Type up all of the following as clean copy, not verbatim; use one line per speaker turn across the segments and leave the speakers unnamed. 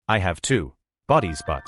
I have two bodies, but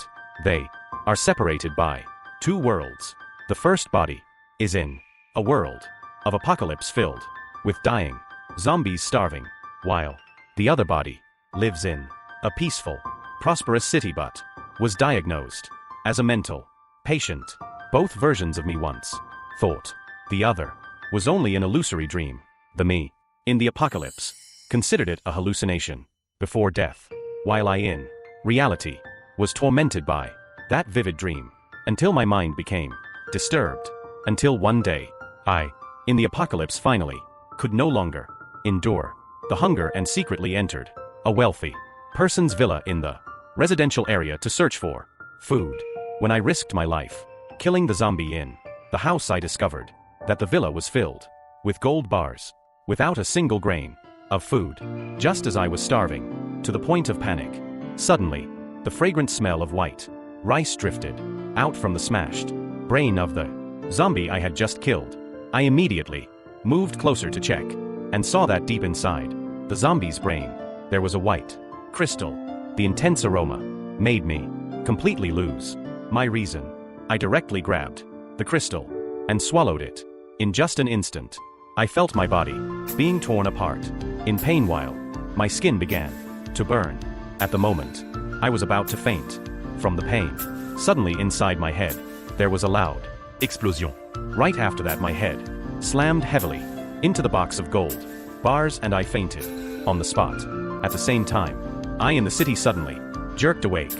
they are separated by two worlds. The first body is in a world of apocalypse filled with dying zombies starving, while the other body lives in a peaceful, prosperous city but was diagnosed as a mental patient. Both versions of me once thought the other was only an illusory dream. The me in the apocalypse considered it a hallucination before death, while I in reality was tormented by that vivid dream until my mind became disturbed, until one day I, in the apocalypse, finally could no longer endure the hunger and secretly entered a wealthy person's villa in the residential area to search for food. When I risked my life killing the zombie in the house, I discovered that the villa was filled with gold bars without a single grain of food. Just as I was starving to the point of panic, suddenly the fragrant smell of white rice drifted out from the smashed brain of the zombie I had just killed. I immediately moved closer to check and saw that deep inside the zombie's brain there was a white crystal. The intense aroma made me completely lose my reason. I directly grabbed the crystal and swallowed it. In just an instant, I felt my body being torn apart in pain while my skin began to burn. At the moment I was about to faint from the pain, suddenly inside my head there was a loud explosion. Right after that, my head slammed heavily into the box of gold bars and I fainted on the spot. At the same time, I in the city suddenly jerked awake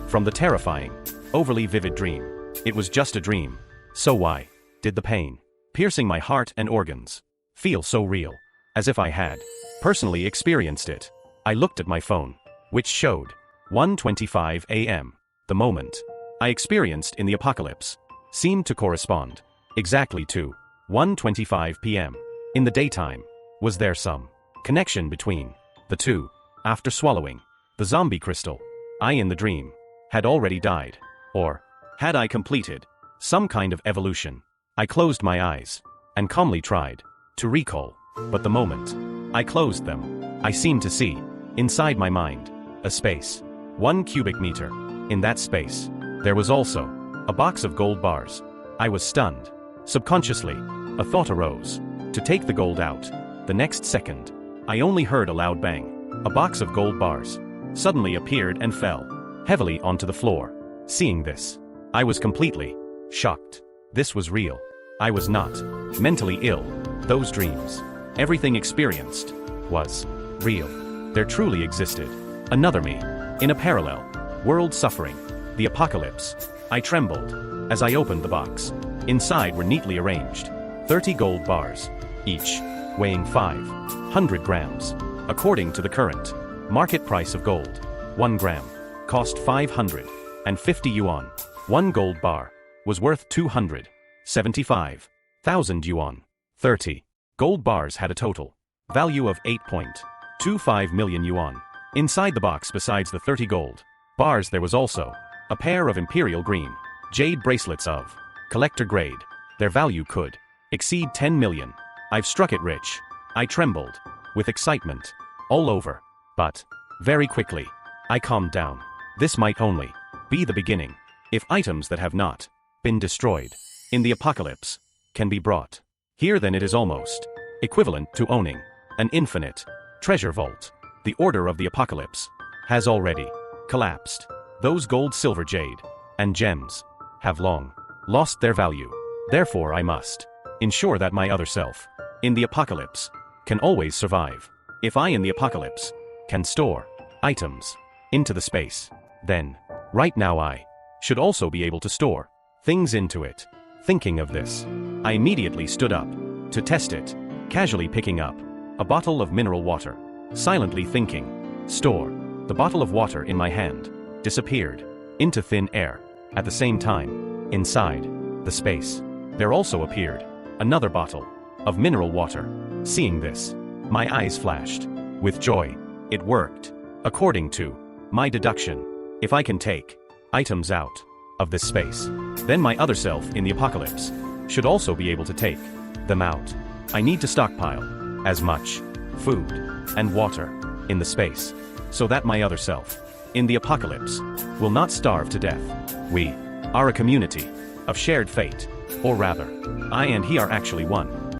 from the terrifying, overly vivid dream. It was just a dream. So why did the pain piercing my heart and organs feel so real, as if I had personally experienced it? I looked at my phone, which showed 1:25 a.m. The moment I experienced in the apocalypse seemed to correspond exactly to 1:25 p.m. in the daytime. Was there some connection between the two? After swallowing the zombie crystal, I in the dream had already died, or had I completed some kind of evolution? I closed my eyes and calmly tried to recall, but the moment I closed them, I seemed to see inside my mind a space 1 cubic meter. In that space there was also a box of gold bars. I was stunned. Subconsciously, a thought arose to take the gold out. The next second, I only heard a loud bang. A box of gold bars suddenly appeared and fell heavily onto the floor. Seeing this, I was completely shocked. This was real. I was not mentally ill. Those dreams, everything experienced, was real. There truly existed another me in a parallel world suffering the apocalypse. I trembled as I opened the box. Inside were neatly arranged 30 gold bars, each weighing 500 grams. According to the current market price of gold, 1 gram cost 550 yuan. 1 gold bar was worth 275,000 yuan. 30 gold bars had a total value of 8.25 million yuan. Inside the box, besides the 30 gold bars, there was also a pair of imperial green jade bracelets of collector grade. Their value could exceed 10 million. I've struck it rich. I trembled with excitement all over, but very quickly I calmed down. This might only be the beginning. If items that have not been destroyed in the apocalypse can be brought here, then it is almost equivalent to owning an infinite treasure vault. The order of the apocalypse has already collapsed. Those gold, silver, jade, and gems have long lost their value. Therefore, I must ensure that my other self in the apocalypse can always survive. If I in the apocalypse can store items into the space, then right now I should also be able to store things into it. Thinking of this, I immediately stood up to test it, casually picking up a bottle of mineral water, silently thinking. Store. The bottle of water in my hand disappeared into thin air. At the same time, inside the space, there also appeared another bottle of mineral water. Seeing this, my eyes flashed with joy. It worked. According to my deduction, if I can take items out of this space, then my other self in the apocalypse should also be able to take them out. I need to stockpile as much food and water in the space so that my other self in the apocalypse, will not starve to death. We are a community of shared fate. Or rather, I and he are actually one.